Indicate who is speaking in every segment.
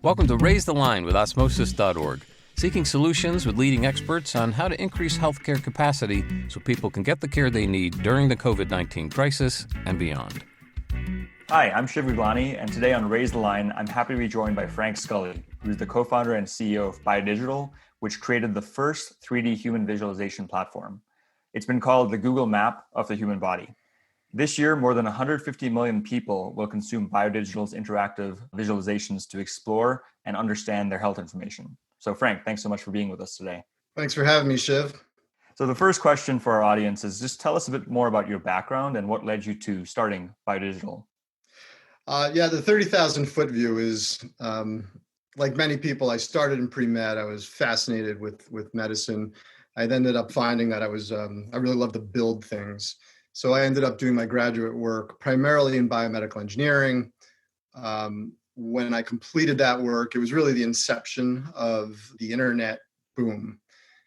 Speaker 1: Welcome to Raise the Line with Osmosis.org, seeking solutions with leading experts on how to increase healthcare capacity so people can get the care they need during the COVID-19 crisis and beyond.
Speaker 2: Hi, I'm Shiv Gaglani, and today on Raise the Line, I'm happy to be joined by Frank Sculli, who's the co-founder and CEO of BioDigital, which created the first 3D human visualization platform. It's been called the Google Map of the human body. This year, more than 150 million people will consume BioDigital's interactive visualizations to explore and understand their health information. So Frank, thanks so much for being with us today.
Speaker 3: Thanks for having me, Shiv.
Speaker 2: So the first question for our audience is just tell us a bit more about your background and what led you to starting BioDigital.
Speaker 3: The 30,000 foot view is, like many people, I started in pre-med. I was fascinated with medicine. I ended up finding that I really love to build things. So I ended up doing my graduate work primarily in biomedical engineering. When I completed that work, it was really the inception of the internet boom.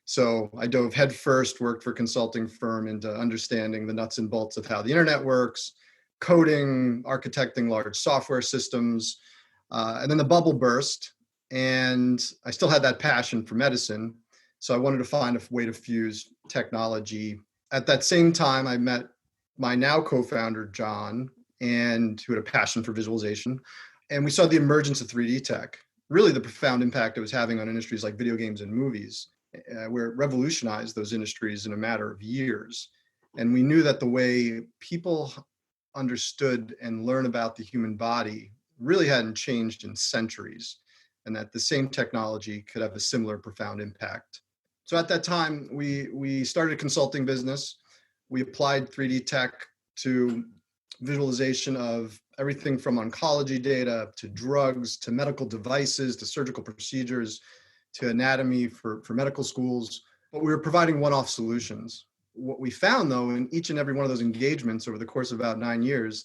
Speaker 3: So I dove headfirst, worked for a consulting firm into understanding the nuts and bolts of how the internet works, coding, architecting large software systems. And then the bubble burst, and I still had that passion for medicine. So I wanted to find a way to fuse technology. At that same time, I met my now co-founder, John, and who had a passion for visualization. And we saw the emergence of 3D tech, really the profound impact it was having on industries like video games and movies, where it revolutionized those industries in a matter of years. And we knew that the way people understood and learn about the human body really hadn't changed in centuries, and that the same technology could have a similar profound impact. So at that time, we started a consulting business. We applied 3D tech to visualization of everything from oncology data to drugs to medical devices to surgical procedures to anatomy for medical schools. But we were providing one-off solutions. What we found, though, in each and every one of those engagements over the course of about 9 years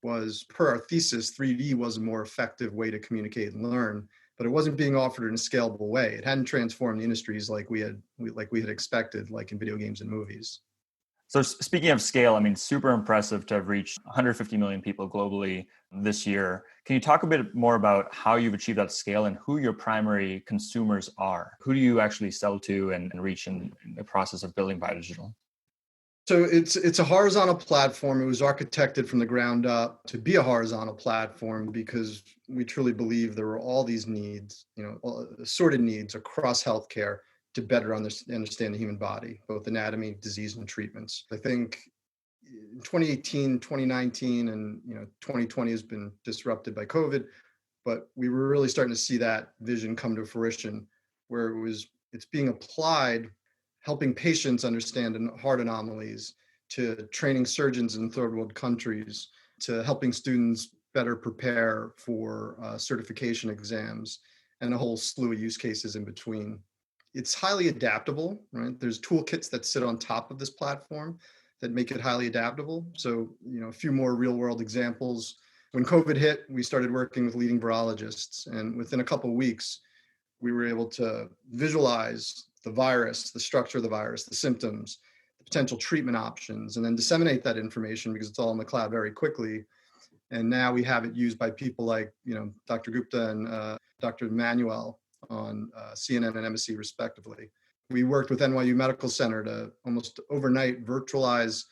Speaker 3: was, per our thesis, 3D was a more effective way to communicate and learn, but it wasn't being offered in a scalable way. It hadn't transformed the industries like we had expected, like in video games and movies.
Speaker 2: So speaking of scale, super impressive to have reached 150 million people globally this year. Can you talk a bit more about how you've achieved that scale and who your primary consumers are? Who do you actually sell to and reach in the process of building BioDigital?
Speaker 3: So it's a horizontal platform. It was architected from the ground up to be a horizontal platform because we truly believe there were all these needs, assorted needs across healthcare to better understand the human body, both anatomy, disease, and treatments. I think in 2018, 2019, and 2020 has been disrupted by COVID, but we were really starting to see that vision come to fruition, where it's being applied, helping patients understand heart anomalies, to training surgeons in third world countries, to helping students better prepare for certification exams, and a whole slew of use cases in between. It's highly adaptable, right? There's toolkits that sit on top of this platform that make it highly adaptable. So, a few more real world examples. When COVID hit, we started working with leading virologists, and within a couple of weeks, we were able to visualize the virus, the structure of the virus, the symptoms, the potential treatment options, and then disseminate that information because it's all in the cloud very quickly. And now we have it used by people like, Dr. Gupta and Dr. Manuel on CNN and MSC respectively. We worked with NYU Medical Center to almost overnight virtualize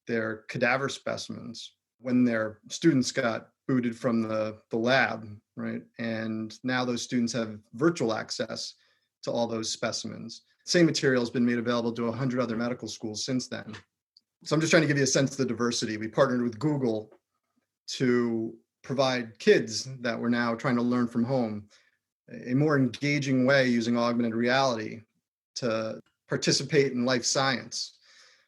Speaker 3: their cadaver specimens when their students got booted from the lab, right? And now those students have virtual access to all those specimens. Same material has been made available to 100 other medical schools since then. So I'm just trying to give you a sense of the diversity. We partnered with Google to provide kids that were now trying to learn from home a more engaging way using augmented reality to participate in life science.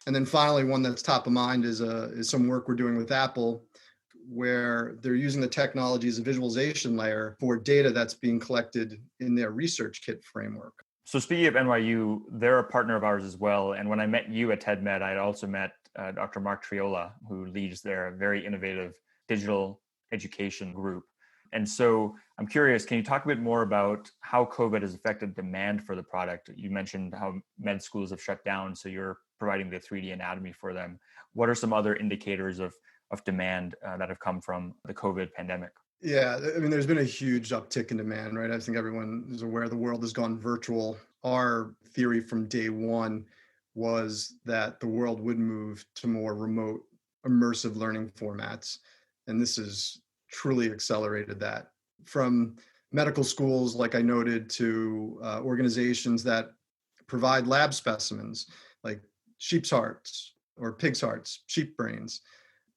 Speaker 3: And then finally, one that's top of mind is some work we're doing with Apple, where they're using the technology as a visualization layer for data that's being collected in their research kit framework.
Speaker 2: So speaking of NYU, they're a partner of ours as well. And when I met you at TEDMed, I had also met Dr. Mark Triola, who leads their very innovative digital education group. And so I'm curious, can you talk a bit more about how COVID has affected demand for the product? You mentioned how med schools have shut down, so you're providing the 3D anatomy for them. What are some other indicators of demand that have come from the COVID pandemic?
Speaker 3: Yeah, I mean, there's been a huge uptick in demand, right? I think everyone is aware the world has gone virtual. Our theory from day one was that the world would move to more remote, immersive learning formats. And this has truly accelerated that. From medical schools, like I noted, to organizations that provide lab specimens, like sheep's hearts or pig's hearts, sheep brains.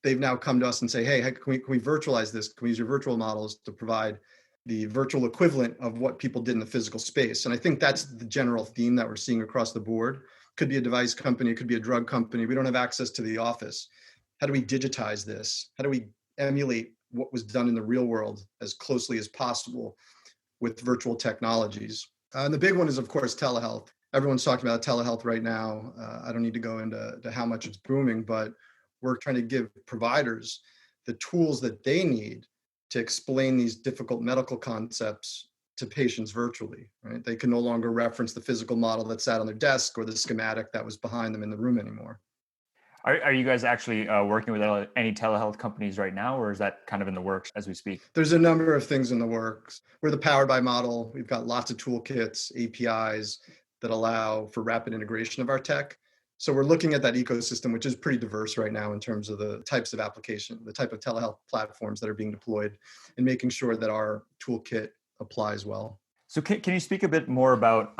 Speaker 3: They've now come to us and say, hey, can we virtualize this? Can we use your virtual models to provide the virtual equivalent of what people did in the physical space? And I think that's the general theme that we're seeing across the board. Could be a device company, it could be a drug company. We don't have access to the office. How do we digitize this? How do we emulate what was done in the real world as closely as possible with virtual technologies? And the big one is, of course, telehealth. Everyone's talking about telehealth right now. I don't need to go into how much it's booming, but we're trying to give providers the tools that they need to explain these difficult medical concepts to patients virtually, right? They can no longer reference the physical model that sat on their desk or the schematic that was behind them in the room anymore.
Speaker 2: Are you guys actually working with any telehealth companies right now, or is that kind of in the works as we speak?
Speaker 3: There's a number of things in the works. We're the powered by model. We've got lots of toolkits, APIs that allow for rapid integration of our tech. So we're looking at that ecosystem, which is pretty diverse right now in terms of the types of application, the type of telehealth platforms that are being deployed, and making sure that our toolkit applies well.
Speaker 2: So can you speak a bit more about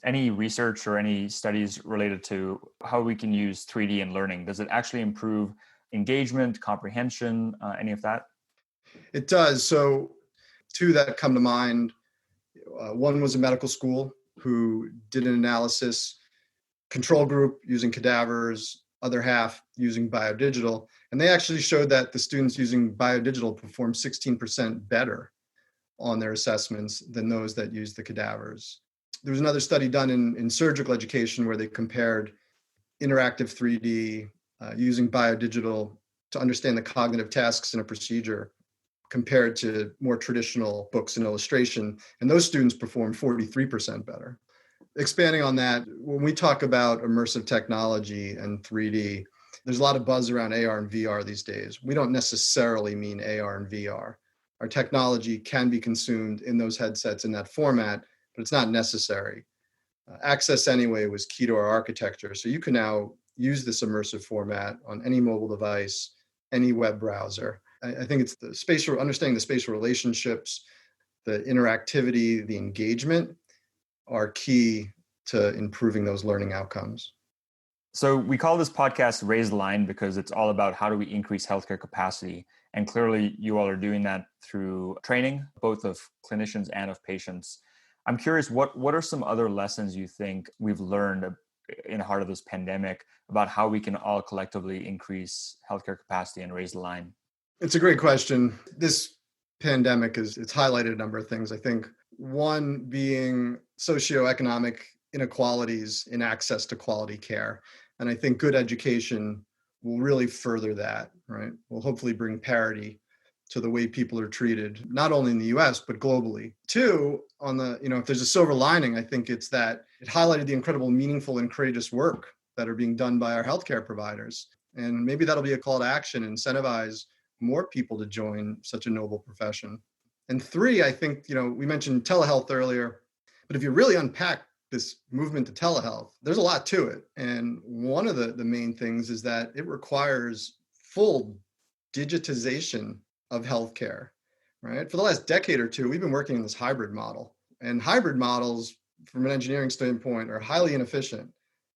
Speaker 2: any research or any studies related to how we can use 3D in learning? Does it actually improve engagement, comprehension, any of that?
Speaker 3: It does. So two that come to mind, one was a medical school who did an analysis, control group using cadavers, other half using BioDigital. And they actually showed that the students using BioDigital performed 16% better on their assessments than those that used the cadavers. There was another study done in surgical education where they compared interactive 3D using BioDigital to understand the cognitive tasks in a procedure compared to more traditional books and illustration. And those students performed 43% better. Expanding on that, when we talk about immersive technology and 3D, there's a lot of buzz around AR and VR these days. We don't necessarily mean AR and VR. Our technology can be consumed in those headsets in that format, but it's not necessary. Access Anyway was key to our architecture. So you can now use this immersive format on any mobile device, any web browser. I think it's the spatial, understanding the spatial relationships, the interactivity, the engagement are key to improving those learning outcomes.
Speaker 2: So we call this podcast Raise the Line because it's all about how do we increase healthcare capacity. And clearly you all are doing that through training, both of clinicians and of patients. I'm curious, what are some other lessons you think we've learned in the heart of this pandemic about how we can all collectively increase healthcare capacity and raise the line?
Speaker 3: It's a great question. This pandemic it's highlighted a number of things. I think one being socioeconomic inequalities in access to quality care. And I think good education will really further that, right? Will hopefully bring parity to the way people are treated, not only in the US, but globally. Two, on the, if there's a silver lining, I think it's that it highlighted the incredible, meaningful, and courageous work that are being done by our healthcare providers. And maybe that'll be a call to action, incentivize more people to join such a noble profession. And three, I think, we mentioned telehealth earlier, but if you really unpack this movement to telehealth, there's a lot to it. And one of the main things is that it requires full digitization of healthcare, right? For the last decade or two, we've been working in this hybrid model. And hybrid models, from an engineering standpoint, are highly inefficient.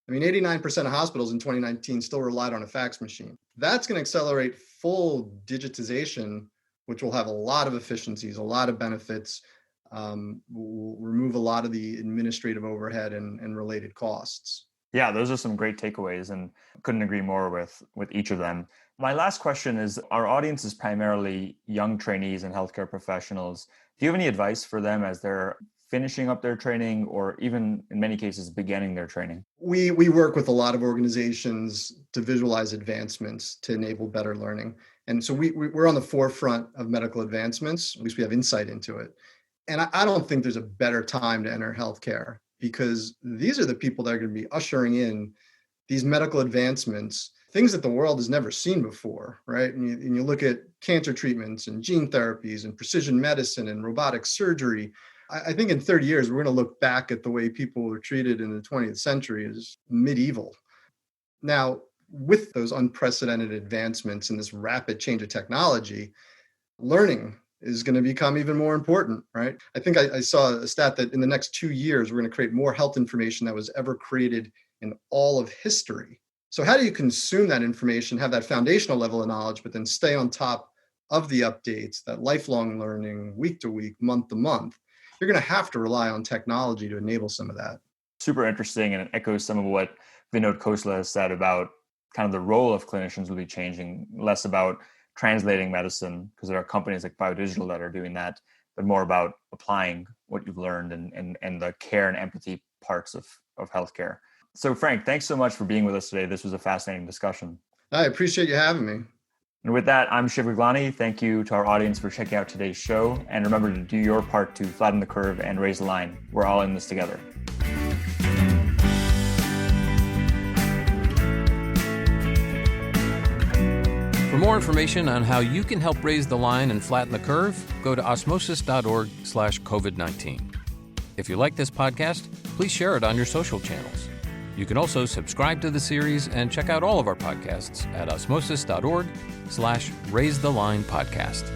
Speaker 3: I mean, 89% of hospitals in 2019 still relied on a fax machine. That's going to accelerate full digitization, which will have a lot of efficiencies, a lot of benefits, will remove a lot of the administrative overhead and related costs.
Speaker 2: Yeah, those are some great takeaways and couldn't agree more with each of them. My last question is, our audience is primarily young trainees and healthcare professionals. Do you have any advice for them as they're finishing up their training or even in many cases beginning their training?
Speaker 3: We work with a lot of organizations to visualize advancements to enable better learning. And so we're on the forefront of medical advancements. At least we have insight into it. And I don't think there's a better time to enter healthcare because these are the people that are going to be ushering in these medical advancements things that the world has never seen before, right? And you look at cancer treatments and gene therapies and precision medicine and robotic surgery. I think in 30 years, we're going to look back at the way people were treated in the 20th century as medieval. Now, with those unprecedented advancements and this rapid change of technology, learning is going to become even more important, right? I think I saw a stat that in the next 2 years, we're going to create more health information that was ever created in all of history. So how do you consume that information, have that foundational level of knowledge, but then stay on top of the updates, that lifelong learning, week to week, month to month? You're going to have to rely on technology to enable some of that.
Speaker 2: Super interesting, and it echoes some of what Vinod Khosla has said about kind of the role of clinicians will be changing, less about translating medicine, because there are companies like BioDigital that are doing that, but more about applying what you've learned and the care and empathy parts of healthcare. So Frank, thanks so much for being with us today. This was a fascinating discussion.
Speaker 3: I appreciate you having me.
Speaker 2: And with that, I'm Shiv Gaglani. Thank you to our audience for checking out today's show. And remember to do your part to flatten the curve and raise the line. We're all in this together.
Speaker 1: For more information on how you can help raise the line and flatten the curve, go to osmosis.org/COVID-19. If you like this podcast, please share it on your social channels. You can also subscribe to the series and check out all of our podcasts at osmosis.org/Raise the Line Podcast.